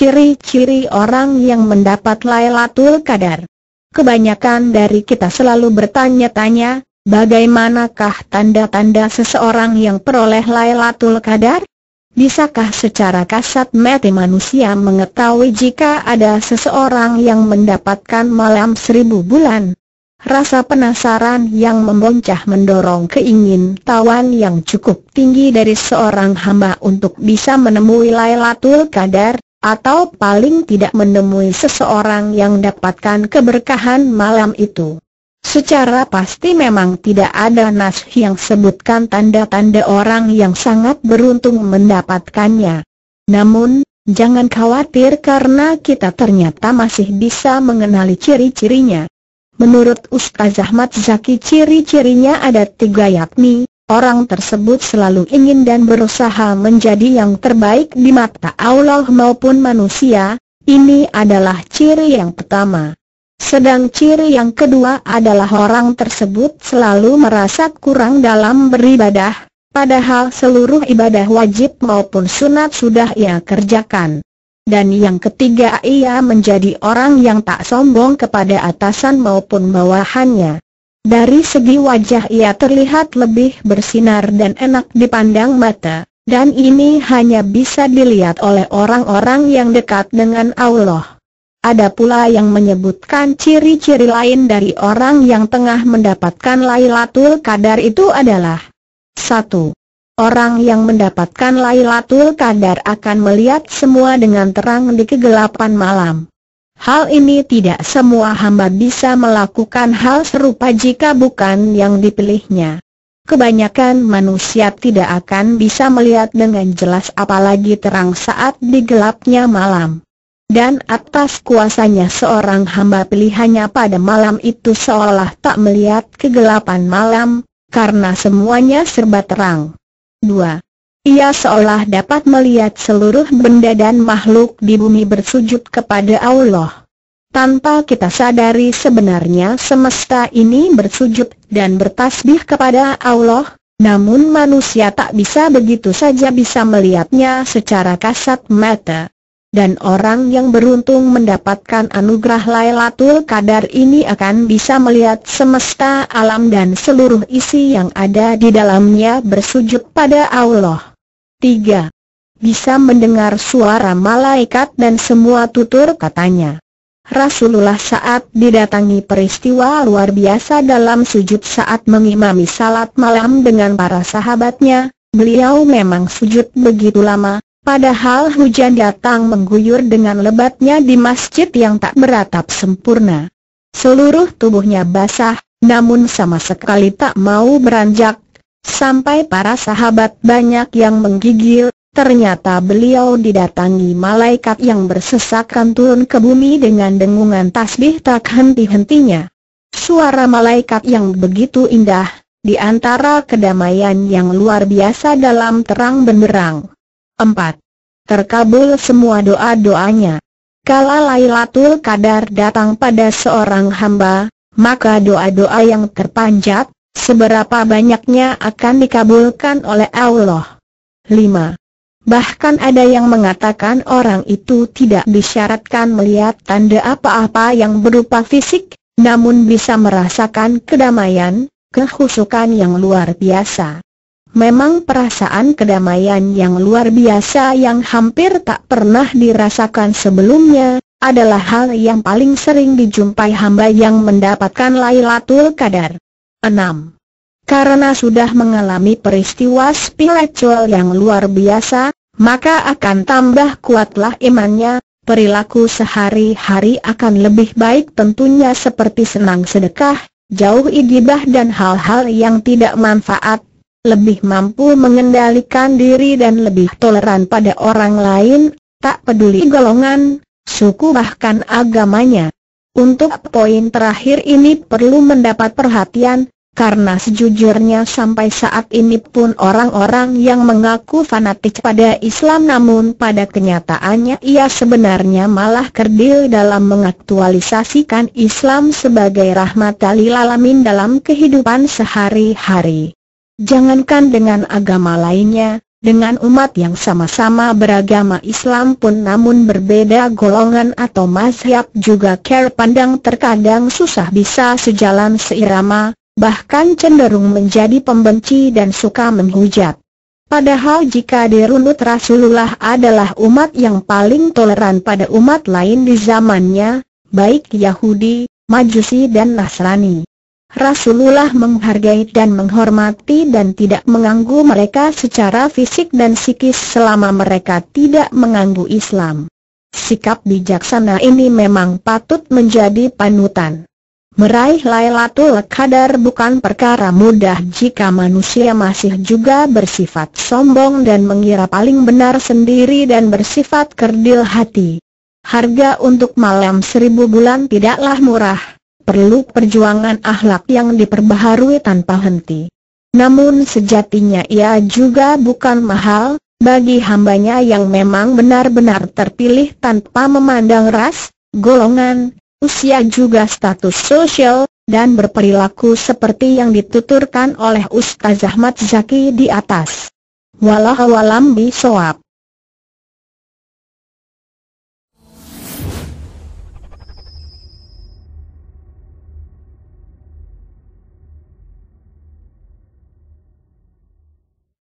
ciri-ciri orang yang mendapat Lailatul Qadar. Kebanyakan dari kita selalu bertanya-tanya, bagaimanakah tanda-tanda seseorang yang peroleh Lailatul Qadar? Bisakah secara kasat mata manusia mengetahui jika ada seseorang yang mendapatkan malam 1000 bulan? Rasa penasaran yang memboncah mendorong keingintahuan yang cukup tinggi dari seorang hamba untuk bisa menemui Lailatul Qadar, atau paling tidak menemui seseorang yang dapatkan keberkahan malam itu. Secara pasti memang tidak ada nas yang sebutkan tanda-tanda orang yang sangat beruntung mendapatkannya. Namun, jangan khawatir karena kita ternyata masih bisa mengenali ciri-cirinya. Menurut Ustaz Ahmad Zaki, ciri-cirinya ada 3, yakni orang tersebut selalu ingin dan berusaha menjadi yang terbaik di mata Allah maupun manusia. Ini adalah ciri yang pertama. Sedang ciri yang kedua adalah orang tersebut selalu merasa kurang dalam beribadah, padahal seluruh ibadah wajib maupun sunat sudah ia kerjakan. Dan yang ketiga, ia menjadi orang yang tak sombong kepada atasan maupun bawahannya. Dari segi wajah ia terlihat lebih bersinar dan enak dipandang mata, dan ini hanya bisa dilihat oleh orang-orang yang dekat dengan Allah. Ada pula yang menyebutkan ciri-ciri lain dari orang yang tengah mendapatkan Lailatul Qadar itu adalah: 1. Orang yang mendapatkan Lailatul Qadar akan melihat semua dengan terang di kegelapan malam. Hal ini tidak semua hamba bisa melakukan hal serupa jika bukan yang dipilihnya. Kebanyakan manusia tidak akan bisa melihat dengan jelas apalagi terang saat digelapnya malam. Dan atas kuasanya seorang hamba pilihannya pada malam itu seolah tak melihat kegelapan malam, karena semuanya serba terang. 2. Ia seolah dapat melihat seluruh benda dan makhluk di bumi bersujud kepada Allah. Tanpa kita sadari sebenarnya semesta ini bersujud dan bertasbih kepada Allah, namun manusia tak bisa begitu saja bisa melihatnya secara kasat mata. Dan orang yang beruntung mendapatkan anugerah Lailatul Qadar ini akan bisa melihat semesta alam dan seluruh isi yang ada di dalamnya bersujud pada Allah. 3. Bisa mendengar suara malaikat dan semua tutur katanya. Rasulullah saat didatangi peristiwa luar biasa dalam sujud saat mengimami salat malam dengan para sahabatnya, beliau memang sujud begitu lama, padahal hujan datang mengguyur dengan lebatnya di masjid yang tak beratap sempurna. Seluruh tubuhnya basah, namun sama sekali tak mau beranjak, sampai para sahabat banyak yang menggigil. Ternyata beliau didatangi malaikat yang bersesakan turun ke bumi dengan dengungan tasbih tak henti-hentinya. Suara malaikat yang begitu indah, di antara kedamaian yang luar biasa dalam terang benderang. 4. Terkabul semua doa-doanya. Kala Lailatul Qadar datang pada seorang hamba, maka doa-doa yang terpanjat, seberapa banyaknya akan dikabulkan oleh Allah. 5. Bahkan ada yang mengatakan orang itu tidak disyaratkan melihat tanda apa-apa yang berupa fisik, namun bisa merasakan kedamaian, kekhusyukan yang luar biasa. Memang perasaan kedamaian yang luar biasa yang hampir tak pernah dirasakan sebelumnya, adalah hal yang paling sering dijumpai hamba yang mendapatkan Lailatul Qadar. 6. Karena sudah mengalami peristiwa spiritual yang luar biasa, maka akan tambah kuatlah imannya, perilaku sehari-hari akan lebih baik tentunya seperti senang sedekah, jauhi gibah dan hal-hal yang tidak manfaat, lebih mampu mengendalikan diri dan lebih toleran pada orang lain, tak peduli golongan, suku bahkan agamanya. Untuk poin terakhir ini perlu mendapat perhatian, karena sejujurnya sampai saat ini pun orang-orang yang mengaku fanatik pada Islam namun pada kenyataannya ia sebenarnya malah kerdil dalam mengaktualisasikan Islam sebagai rahmatan lil alamin dalam kehidupan sehari-hari. Jangankan dengan agama lainnya, Dengan umat yang sama-sama beragama Islam pun namun berbeda golongan atau mazhab juga cara pandang terkadang susah bisa sejalan seirama, bahkan cenderung menjadi pembenci dan suka menghujat. Padahal jika dirunut Rasulullah adalah umat yang paling toleran pada umat lain di zamannya, baik Yahudi, Majusi dan Nasrani. Rasulullah menghargai dan menghormati dan tidak mengganggu mereka secara fisik dan psikis selama mereka tidak mengganggu Islam. Sikap bijaksana ini memang patut menjadi panutan. Meraih Lailatul Qadar bukan perkara mudah jika manusia masih juga bersifat sombong dan mengira paling benar sendiri dan bersifat kerdil hati. Harga untuk malam 1000 bulan tidaklah murah. Perlu perjuangan akhlak yang diperbaharui tanpa henti. Namun sejatinya ia juga bukan mahal, bagi hambanya yang memang benar-benar terpilih tanpa memandang ras, golongan, usia juga status sosial, dan berperilaku seperti yang dituturkan oleh Ustaz Ahmad Zaki di atas. Wallahu a'lam bishawab.